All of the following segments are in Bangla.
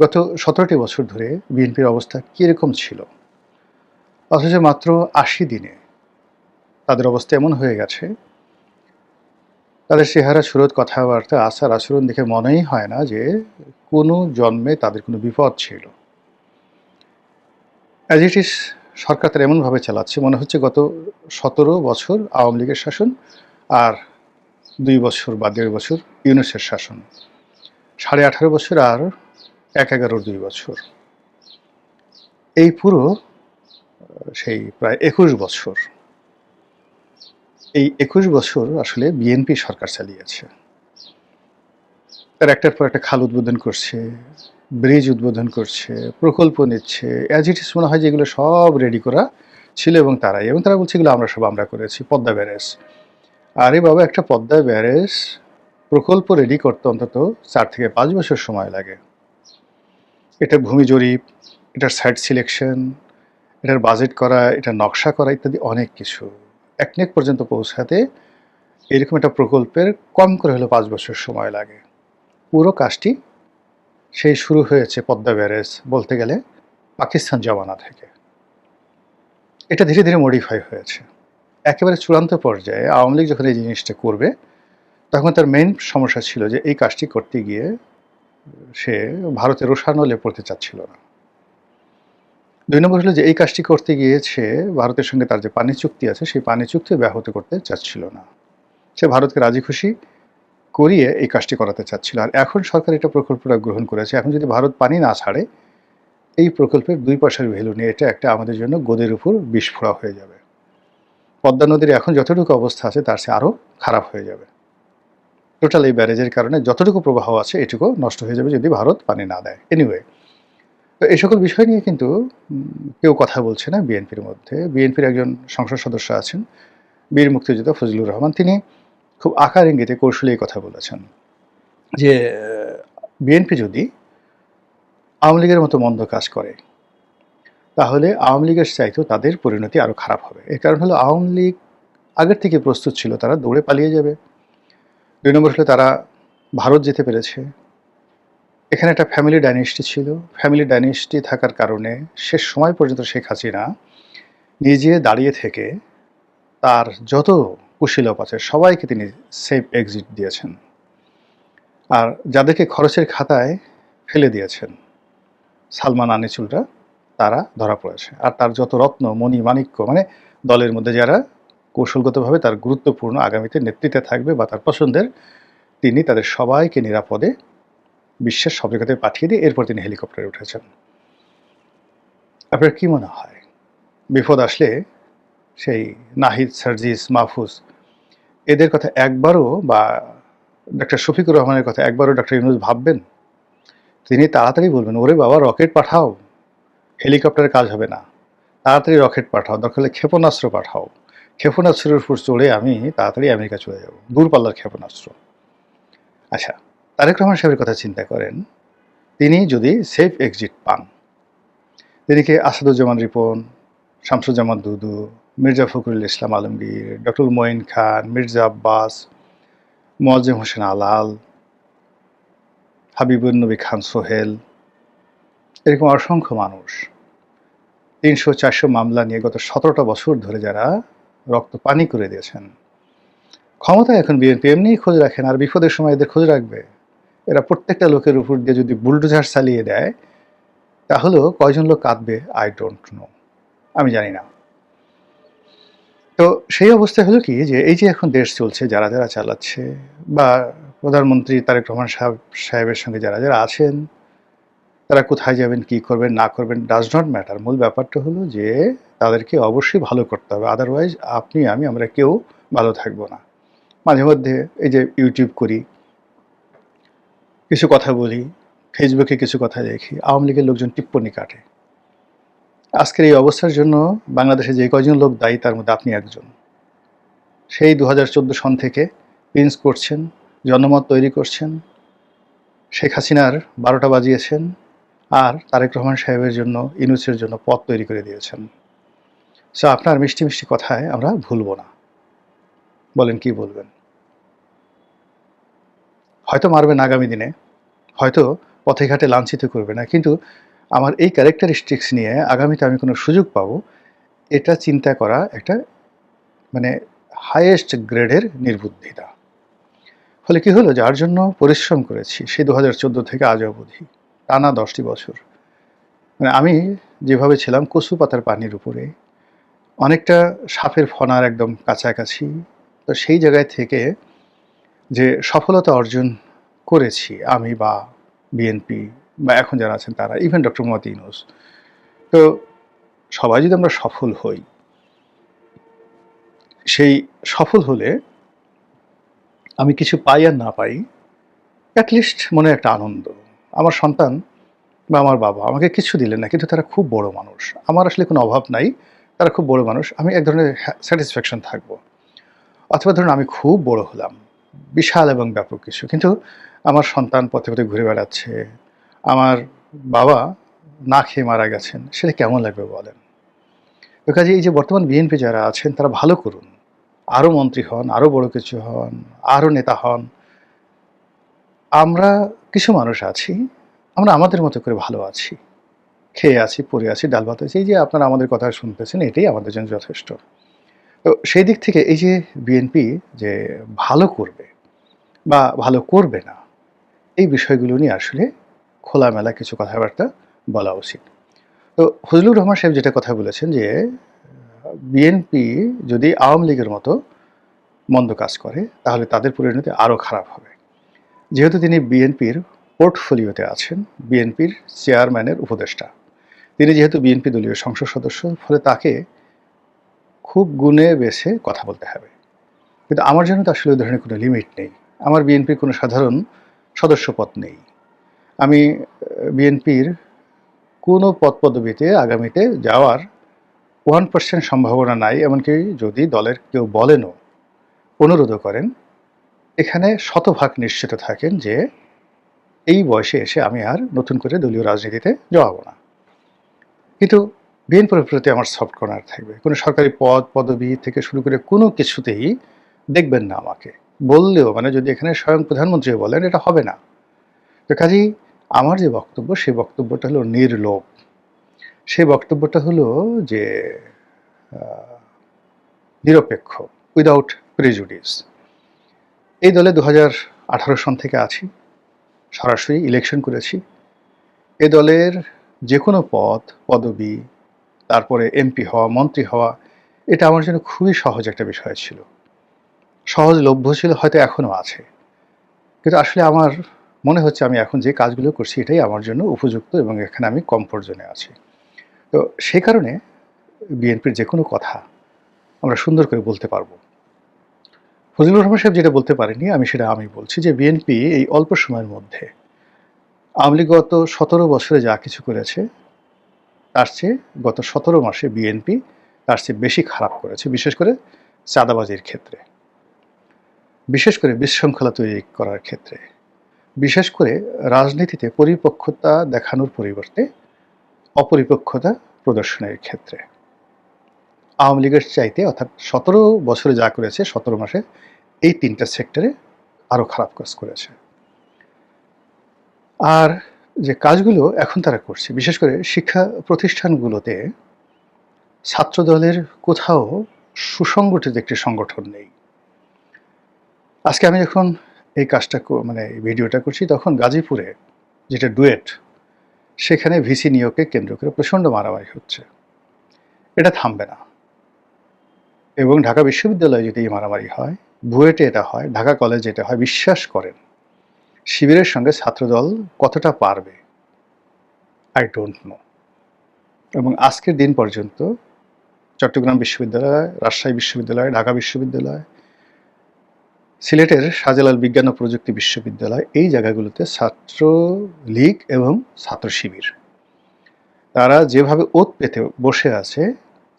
গত ১৭টি বছর ধরে বিএনপির অবস্থা কীরকম ছিল? অথচ মাত্র ৮০ দিনে তাদের অবস্থা এমন হয়ে গেছে, তাদের চেহারা, সুরত, কথাবার্তা, আচার আচরণ দেখে মনেই হয় না যে কোনো জন্মে তাদের কোনো বিপদ ছিল। অ্যাজ ইট ইজ সরকার তারা এমনভাবে চালাচ্ছে মনে হচ্ছে গত ১৭ বছর আওয়ামী লীগের শাসন আর ২ বছর বা ১.৫ বছর ইউনূসের শাসন। ১৮.৫ বছর আর ১/১১ ২ বছর। এই পুরো সেই প্রায় ২১ বছর। এই ২১ বছর আসলে বিএনপি সরকার চালিয়েছে। তারা একটার পর একটা খাল উদ্বোধন করছে, ব্রিজ উদ্বোধন করছে, প্রকল্প নিচ্ছে। অ্যাজ ইট ইজ মনে হয় যে এগুলো সব রেডি করা ছিল এবং তারা বলছে এগুলো আমরা করেছি। পদ্মা ব্যারেজ। আরে বাবা, একটা পদ্মা ব্যারেজ প্রকল্প রেডি করতে অন্তত ৪ থেকে ৫ বছর সময় লাগে। এটার ভূমি জরিপ, এটার সাইট সিলেকশন, এটার বাজেট করা, এটার নকশা করা ইত্যাদি অনেক কিছু। একনেক পর্যন্ত পৌঁছাতে এরকম একটা প্রকল্পের কম করে হলেও ৫ বছর সময় লাগে। পুরো কাজটি সেই শুরু হয়েছে পদ্মা ব্যারেজ বলতে গেলে পাকিস্তান জমানা থেকে। এটা ধীরে ধীরে মডিফাই হয়েছে। একেবারে চূড়ান্ত পর্যায়ে আওয়ামী লীগ যখন এই জিনিসটা করবে, তখন তার মেইন সমস্যা ছিল যে এই কাজটি করতে গিয়ে সে ভারতের রোষানলে পড়তে চাচ্ছিল না। ২ নম্বর হলো যে এই কাজটি করতে গিয়ে সে ভারতের সঙ্গে তার যে পানি চুক্তি আছে, সেই পানি চুক্তি ব্যাহত করতে চাচ্ছিল না। সে ভারতকে রাজি খুশি করিয়ে এই কাজটি করাতে চাচ্ছিল। আর এখন সরকার এটা প্রকল্পটা গ্রহণ করেছে। এখন যদি ভারত পানি না ছাড়ে, এই প্রকল্পের ২ পয়সার ভ্যালু নিয়ে এটা একটা আমাদের জন্য গদির উপর বিস্ফোরা হয়ে যাবে। পদ্মা নদীর এখন যতটুকু অবস্থা আছে তার চেয়ে আরও খারাপ হয়ে যাবে। টোটাল এই ব্যারেজের কারণে যতটুকু প্রবাহ আছে এটুকু নষ্ট হয়ে যাবে যদি ভারত পানি না দেয়। এনিওয়ে, তো এই সকল বিষয় নিয়ে কিন্তু কেউ কথা বলছে না বিএনপির মধ্যে। বিএনপির একজন সংসদ সদস্য আছেন, বীর মুক্তিযোদ্ধা ফজলুর রহমান। তিনি খুব আকার ইঙ্গিতে কৌশলে এই কথা বলেছেন যে বিএনপি যদি আওয়ামী লীগের মতো মন্দ কাজ করে, তাহলে আওয়ামী লীগের চাইতেও তাদের পরিণতি আরও খারাপ হবে। এর কারণ হলো আওয়ামী লীগ আগের থেকে প্রস্তুত ছিল, তারা দৌড়ে পালিয়ে যাবে। ২ নম্বর হলো তারা ভারত যেতে পেরেছে। এখানে একটা ফ্যামিলি ডাইনেস্টি ছিল। ফ্যামিলি ডাইনেস্টি থাকার কারণে শেষ সময় পর্যন্ত শেখ হাসিনা নিজে দাঁড়িয়ে থেকে তার যত কুশীলব আছে সবাইকে তিনি সেফ এক্সিট দিয়েছেন। আর যাদেরকে খরচের খাতায় ফেলে দিয়েছেন, সালমান আনিসুলরা, তারা ধরা পড়েছে। আর তার যত রত্ন, মণি, মাণিক্য, মানে দলের মধ্যে যারা কৌশলগতভাবে তার গুরুত্বপূর্ণ আগামীতে নেতৃত্বে থাকবে বা তার পছন্দের, তিনি তাদের সবাইকে নিরাপদে বিশ্বের সব জায়গাতে পাঠিয়ে দিয়ে এরপর তিনি হেলিকপ্টারে উঠেছেন। আপনার কি মনে হয় বিপদ আসলে সেই নাহিদ, সার্জিস, মাহফুজ এদের কথা একবারও, বা ডক্টর শফিকুর রহমানের কথা একবারও ডক্টর ইউনূস ভাববেন? তিনি তাড়াতাড়ি বলবেন, ওরে বাবা রকেট পাঠাও, হেলিকপ্টারের কাজ হবে না, তাড়াতাড়ি রকেট পাঠাও, দরকার হলে ক্ষেপণাস্ত্র পাঠাও, ক্ষেপণাস্ত্রের উপর চড়ে আমি তাড়াতাড়ি আমেরিকা চলে যাব, দূরপাল্লার ক্ষেপণাস্ত্র। আচ্ছা, তারেক রহমান সাহেবের কথা চিন্তা করেন, তিনি যদি সেফ এক্সিট পান, তিনি কি আসাদুজ্জামান রিপন, শামসুজ্জামান দুদু, মির্জা ফখরুল ইসলাম আলমগীর, ডক্টর মঈন খান, মির্জা আব্বাস, মোয়াজ্জেম হোসেন আলাল, হাবিবুর নবী খান সোহেল, এরকম অসংখ্য মানুষ ৩০০-৪০০ মামলা নিয়ে গত ১৭টা বছর ধরে যারা রক্ত পানি করে দিয়েছেন, ক্ষমতায় এখন বিএনপি এমনিই খোঁজ রাখেন, আর বিপদের সময় এদের খোঁজ রাখবে? এরা প্রত্যেকটা লোকের উপর দিয়ে যদি বুলডোজার চালিয়ে দেয়, তাহলেও কয়জন লোক কাঁদবে আই ডোন্ট নো, আমি জানি না। তো সেই অবস্থা হলো কি যে এই যে এখন দেশ চলছে, যারা যারা চালাচ্ছে, বা প্রধানমন্ত্রী তারেক রহমান সাহেবের সঙ্গে যারা যারা আছেন, তারা কোথায় যাবেন, কি করবেন না করবেন ডাজ নট ম্যাটার। মূল ব্যাপারটা হলো যে তাদেরকে অবশ্যই ভালো করতে হবে, আদারওয়াইজ আপনি আমি আমরা কেউ ভালো থাকবো না। মাঝে মধ্যে এই যে ইউটিউব করি, কিছু কথা বলি, ফেসবুকে কিছু কথা দেখি, আওয়ামী লীগের লোকজন টিপ্পনি কাটে। আজকের এই অবস্থার জন্য বাংলাদেশে যে কয়জন লোক দায়ী তার মধ্যে আপনি একজন। সেই ২০১৪ সন থেকে প্রিন্স করছেন, জনমত তৈরি করছেন, শেখ হাসিনার ১২টা বাজিয়েছেন, আর তারেক রহমান সাহেবের জন্য, ইউনূসের জন্য পথ তৈরি করে দিয়েছেন। সো আপনার মিষ্টি মিষ্টি কথায় আমরা ভুলবো না। বলেন কি বলবেন? হয়তো মারবেন আগামী দিনে, হয়তো পথে ঘাটে লাঞ্ছিত করবে না, কিন্তু আমার এই ক্যারেক্টারিস্টিক্স নিয়ে আগামীতে আমি কোনো সুযোগ পাবো, এটা চিন্তা করা একটা মানে হাইয়েস্ট গ্রেডের নির্বুদ্ধিতা। ফলে কি হলো, যার জন্য পরিশ্রম করেছি সেই 2014 থেকে আজ অবধি টানা 10টি বছর, মানে আমি যেভাবে ছিলাম কচু পাতার পানির উপরে, অনেকটা সাপের ফনার একদম কাছাকাছি, তো সেই জায়গায় থেকে যে সফলতা অর্জন করেছি আমি বা বিএনপি বা এখন যারা আছেন তারা, ইভেন ডক্টর মোহাম্মদ ইউনূস, তো সবাই যদি আমরা সফল হই, সেই সফল হলে আমি কিছু পাই আর না পাই, অ্যাটলিস্ট মনে একটা আনন্দ। আমার সন্তান বা আমার বাবা আমাকে কিছু দিলেন না, কিন্তু তারা খুব বড় মানুষ, আমার আসলে কোনো অভাব নাই, তারা খুব বড় মানুষ, আমি এক ধরনের স্যাটিসফ্যাকশন থাকবো। অথবা ধরুন আমি খুব বড় হলাম, বিশাল এবং ব্যাপক কিছু, কিন্তু আমার সন্তান পথে পথে ঘুরে বেড়াচ্ছে, আমার বাবা না খেয়ে মারা গেছেন, সেটা কেমন লাগবে বলেন? তো কাজে এই যে বর্তমান বিএনপি যারা আছেন তারা ভালো করুন, আরও মন্ত্রী হন, আরও বড় কিছু হন, আরও নেতা হন। আমরা কিছু মানুষ আছি, আমরা আমাদের মতো করে ভালো আছি, খেয়ে আছি, পরে আছি, ডাল ভাত হয়েছে, এই যে আপনারা আমাদের কথা শুনতেছেন, এটাই আমাদের জন্য যথেষ্ট। তো সেই দিক থেকে এই যে বিএনপি যে ভালো করবে বা ভালো করবে না, এই বিষয়গুলো নিয়ে আসলে খোলামেলা কিছু কথাবার্তা বলা উচিত। তো ফজলুর রহমান সাহেব যেটা কথা বলেছেন যে বিএনপি যদি আওয়ামী লীগের মতো মন্দ কাজ করে তাহলে তাদের পরিণতি আরও খারাপ হবে। যেহেতু তিনি বিএনপির পোর্টফোলিওতে আছেন, বিএনপির চেয়ারম্যানের উপদেষ্টা, তিনি যেহেতু বিএনপি দলীয় সংসদ সদস্য, ফলে তাকে খুব গুণে বেছে কথা বলতে হবে। কিন্তু আমার জন্য তো আসলে ওই ধরনের কোনো লিমিট নেই, আমার বিএনপির কোনো সাধারণ সদস্যপদ নেই, আমি বিএনপির কোনো পদ পদবিতে আগামীতে যাওয়ার 1% সম্ভাবনা নাই। এমনকি যদি দলের কেউ বলেনও, অনুরোধও করেন, এখানে শতভাগ নিশ্চিত থাকেন যে এই বয়সে এসে আমি আর নতুন করে দলীয় রাজনীতিতে জড়াবো না। কিন্তু বিএনপির প্রতি আমার সফট কর্নার থাকবে, কোনো সরকারি পদ পদবি থেকে শুরু করে কোনো কিছুতেই দেখবেন না আমাকে, বললেও মানে যদি এখানে স্বয়ং প্রধানমন্ত্রীও বলেন এটা হবে না। তো কাজেই আমার যে বক্তব্য, সেই বক্তব্যটা হলো নির্লোভ, সেই বক্তব্যটা হলো যে নিরপেক্ষ, উইদাউট প্রেজুডিস। এই দলে 2018 সন থেকে আছি, সরাসরি ইলেকশন করেছি। এ দলের যে কোনো পদ পদবি, তারপরে এমপি হওয়া, মন্ত্রী হওয়া, এটা আমার জন্য খুবই সহজ একটা বিষয় ছিল, সহজলভ্য ছিল, হয়তো এখনও আছে। কিন্তু আসলে আমার মনে হচ্ছে আমি এখন যে কাজগুলো করছি এটাই আমার জন্য উপযুক্ত এবং এখানে আমি কমফোর্ট জোনে আছি। তো সেই কারণে বিএনপির যে কোনো কথা আমরা সুন্দর করে বলতে পারবো। ফজলুর রহমান সাহেব যেটা বলতে পারেনি, আমি সেটা আমি বলছি যে বিএনপি এই অল্প সময়ের মধ্যে আওয়ামী লীগ গত 17 বছরে যা কিছু করেছে তার চেয়ে গত 17 মাসে বিএনপি তার চেয়ে বেশি খারাপ করেছে, বিশেষ করে চাঁদাবাজির ক্ষেত্রে, বিশেষ করে বিশৃঙ্খলা তৈরি করার ক্ষেত্রে, বিশেষ করে রাজনীতিতে পরিপক্কতা দেখানোর পরিবর্তে অপরিপক্কতা প্রদর্শনের ক্ষেত্রে আওয়ামী লীগের চাইতে, অর্থাৎ 17 বছরে যা করেছে 17 মাসে এই 3টা সেক্টরে আরও খারাপ কাজ করেছে। আর যে কাজগুলো এখন তারা করছে, বিশেষ করে শিক্ষা প্রতিষ্ঠানগুলোতে ছাত্রদলের কোথাও সুসংগঠিত একটি সংগঠন নেই। আজকে আমি যখন এই কাজটা মানে এই ভিডিওটা করছি, তখন গাজীপুরে যেটা ডুয়েট, সেখানে ভিসি নিয়োগকে কেন্দ্র করে প্রচণ্ড মারামারি হচ্ছে, এটা থামবে না। এবং ঢাকা বিশ্ববিদ্যালয়ে যদি এই মারামারি হয়, বুয়েটে এটা হয়, ঢাকা কলেজে এটা হয়, বিশ্বাস করেন শিবিরের সঙ্গে ছাত্রদল কতটা পারবে আই ডোন্ট নো। এবং আজকের দিন পর্যন্ত চট্টগ্রাম বিশ্ববিদ্যালয়, রাজশাহী বিশ্ববিদ্যালয়, ঢাকা বিশ্ববিদ্যালয়, সিলেটের শাহজালাল বিজ্ঞান ও প্রযুক্তি বিশ্ববিদ্যালয়, এই জায়গাগুলোতে ছাত্র লীগ এবং ছাত্র শিবির তারা যেভাবে ওত পেতে বসে আছে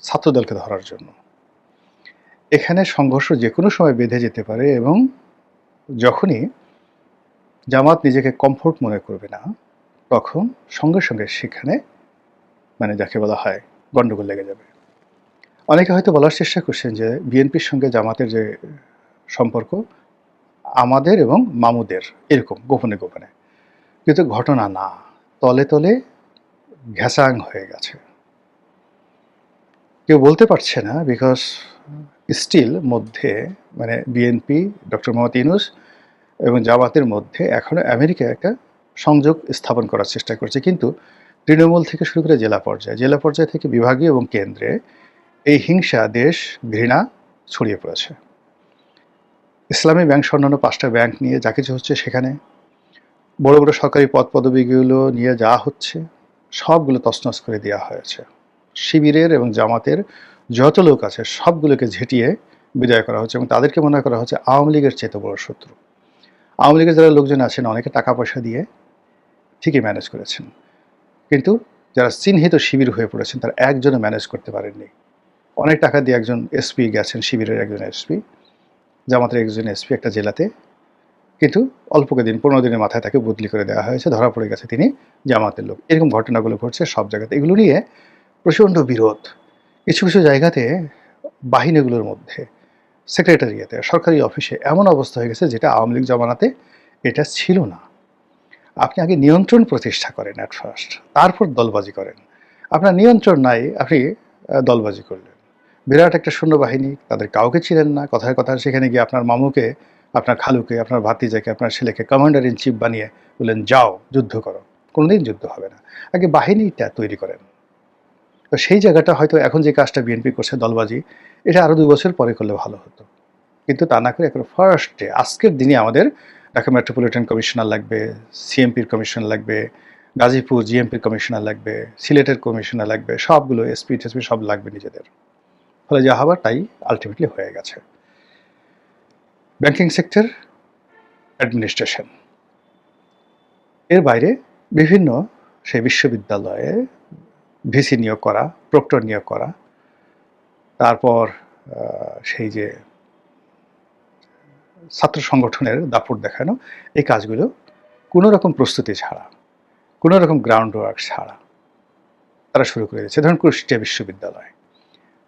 ছাত্রদলকে ধরার জন্য, এখানে সংঘর্ষ যে কোনো সময় বেঁধে যেতে পারে। এবং যখনই জামাত নিজেকে কমফোর্ট মনে করবে না, তখন সঙ্গে সঙ্গে সেখানে মানে যাকে বলা হয় গণ্ডগোল লেগে যাবে। অনেকে হয়তো বলার চেষ্টা করছেন যে বিএনপির সঙ্গে জামাতের যে সম্পর্ক আমাদের এবং মামুদের এরকম গোপনে গোপনে, কিন্তু ঘটনা না, তলে তলে ঘ্যাসাং হয়ে গেছে। কেউ বলতে পারছে না, বিকজ স্টিল মধ্যে মানে বিএনপি, ডক্টর মোহাম্মদ ইউনূস এবং জামাতের মধ্যে এখনও আমেরিকা একটা সংযোগ স্থাপন করার চেষ্টা করছে, কিন্তু তৃণমূল থেকে শুরু করে জেলা পর্যায় থেকে বিভাগীয় এবং কেন্দ্রে এই হিংসা, দেশ ঘৃণা ছড়িয়ে পড়েছে। ইসলামী ব্যাংক সহ অন্যান্য 5টা ব্যাংক নিয়ে যা কিছু হচ্ছে, সেখানে বড় বড় সরকারি পদ পদবিগুলো নিয়ে যা হচ্ছে সবগুলো তছনছ করে দেওয়া হয়েছে। শিবিরের এবং জামাতের যত লোক আছে সবগুলোকে ঝেঁটিয়ে বিদায় করা হচ্ছে এবং তাদেরকে মনে করা হচ্ছে আওয়ামী লীগের চেয়ে বড় শত্রু। আওয়ামী লীগের যারা লোকজন আছেন অনেকে টাকা পয়সা দিয়ে ঠিকই ম্যানেজ করেছেন, কিন্তু যারা চিহ্নিত শিবির হয়ে পড়েছেন তারা একজনও ম্যানেজ করতে পারেননি। অনেক টাকা দিয়ে একজন এসপি গেছেন, শিবিরের একজন এসপি, জামাতের একজন এসপি একটা জেলাতে, কিন্তু অল্প দিন 15 দিনের মাথায় তাকে বদলি করে দেওয়া হয়েছে, ধরা পড়ে গেছে তিনি জামাতের লোক। এরকম ঘটনাগুলো ঘটছে সব জায়গাতে। এগুলো নিয়ে প্রচণ্ড বিরোধ। কিছু কিছু জায়গাতে বাহিনীগুলোর মধ্যে, সেক্রেটারিয়েতে, সরকারি অফিসে এমন অবস্থা হয়ে গেছে যেটা আওয়ামী লীগ জমানাতে এটা ছিল না। আপনি আগে নিয়ন্ত্রণ প্রতিষ্ঠা করেন অ্যাট ফার্স্ট, তারপর দলবাজি করেন। আপনার নিয়ন্ত্রণ নাই, আপনি দলবাজি করলেন। বিরাট একটা সৈন্যবাহিনী, তাদের কাউকে ছিলেন না। কথায় কথায় সেখানে গিয়ে আপনার মামুকে, আপনার খালুকে, আপনার ভাতিজাকে, আপনার ছেলেকে কমান্ডার ইন চিফ বানিয়ে বললেন যাও যুদ্ধ করো। কোনোদিন যুদ্ধ হবে না, আগে বাহিনীটা তৈরি করেন। তো সেই জায়গাটা হয়তো এখন যে কাজটা বিএনপি করছে দলবাজি, এটা আরও 2 বছর পরে করলে ভালো হতো, কিন্তু তা না করে এখন ফার্স্টে আজকের দিনে আমাদের ঢাকা মেট্রোপলিটন কমিশনার লাগবে, সিএমপির কমিশনার লাগবে, গাজীপুর জিএমপির কমিশনার লাগবে, সিলেটের কমিশনার লাগবে, সবগুলো এসপি টেসপি সব লাগবে নিজেদের। ফলে যা হবার তাই আলটিমেটলি হয়ে গেছে। ব্যাংকিং সেক্টর, অ্যাডমিনিস্ট্রেশন, এর বাইরে বিভিন্ন সেই বিশ্ববিদ্যালয়ে ভিসি নিয়োগ করা, প্রক্টর নিয়োগ করা, তারপর সেই যে ছাত্র সংগঠনের দাপট দেখানো, এই কাজগুলো কোনো রকম প্রস্তুতি ছাড়া, কোনো রকম গ্রাউন্ড ওয়ার্ক ছাড়া তারা শুরু করে দিয়েছে। ধরুন কুষ্টিয়া বিশ্ববিদ্যালয়,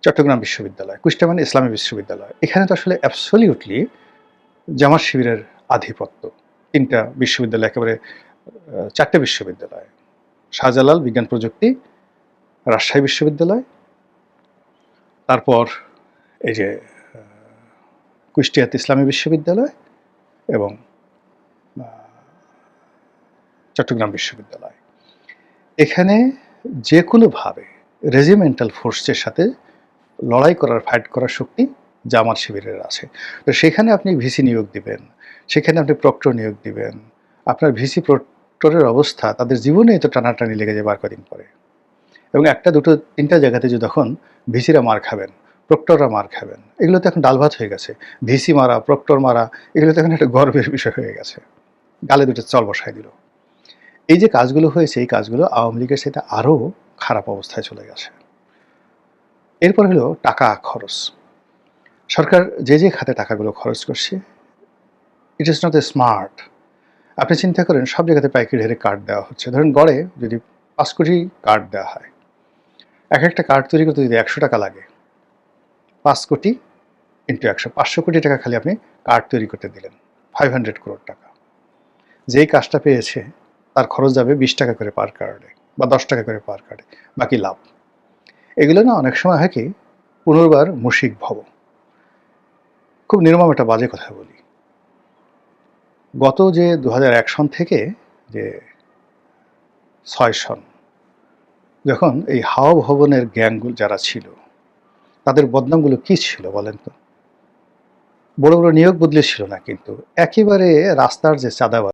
চট্টগ্রাম বিশ্ববিদ্যালয়, কুষ্টিয়া মানে ইসলামী বিশ্ববিদ্যালয়, এখানে তো আসলে অ্যাবসলিউটলি জামাত শিবিরের আধিপত্য। 3টা বিশ্ববিদ্যালয়, একেবারে 4টে বিশ্ববিদ্যালয়, শাহজালাল বিজ্ঞান প্রযুক্তি, রাজশাহী বিশ্ববিদ্যালয়, তারপর এই যে কুষ্টিয়াতে ইসলামী বিশ্ববিদ্যালয় এবং চট্টগ্রাম বিশ্ববিদ্যালয়। এখানে যে কোনোভাবে রেজিমেন্টাল ফোর্সের সাথে লড়াই করার, ফাইট করার শক্তি জামাত শিবিরের আছে। তো সেখানে আপনি ভিসি নিয়োগ দিবেন, সেখানে আপনি প্রক্টর নিয়োগ দিবেন। আপনার ভিসি প্রক্টরের অবস্থা তাদের জীবনে তো টানাটানি লেগে যাবে আর কদিন পরে। এবং 1টা 2টো 3টা জায়গাতে যে তখন ভিসিরা মার খাবেন, প্রক্টররা মার খাবেন, এগুলো তো এখন ডাল ভাত হয়ে গেছে। ভিসি মারা, প্রক্টর মারা, এগুলো তো এখন একটা গর্বের বিষয় হয়ে গেছে। গালে 2টো চল বসায় দিল। এই যে কাজগুলো হয়েছে, এই কাজগুলো আওয়ামী লীগের সাথে আরও খারাপ অবস্থায় চলে গেছে। এরপর হলো টাকা খরচ। সরকার যে খাতে টাকাগুলো খরচ করছে, it is not a smart. আপনি চিন্তা করেন সব জায়গাতে পাইকারি হারে কার্ড দেওয়া হচ্ছে। ধরেন গড়ে যদি 5 কোটি কার্ড দেওয়া হয়, একটা কার্ড তৈরি করতে যদি 100 টাকা লাগে, 5 কোটি ইন্টু 100, 500 কোটি টাকা খালি আপনি কার্ড তৈরি করতে দিলেন, 500 করোড় টাকা। যেই কাজটা পেয়েছে তার খরচ যাবে 20 টাকা করে পার কার্ডে বা 10 টাকা করে পার কার্ডে, বাকি লাভ। এগুলো না অনেক সময় হয় কি, পুনর্বার মুশিক ভব। খুব নির্মম একটা বাজে কথা বলি, গত যে 2001 সন থেকে যে 6 সন, যখন এই হাওয়া ভবনের গ্যাংগুলো যারা ছিল, তাদের বদনামগুলো কি ছিল বলেন তো? বড় বড় নিয়োগ বদলে ছিল না, কিন্তু একেবারে রাস্তার যে চাঁদাবাজ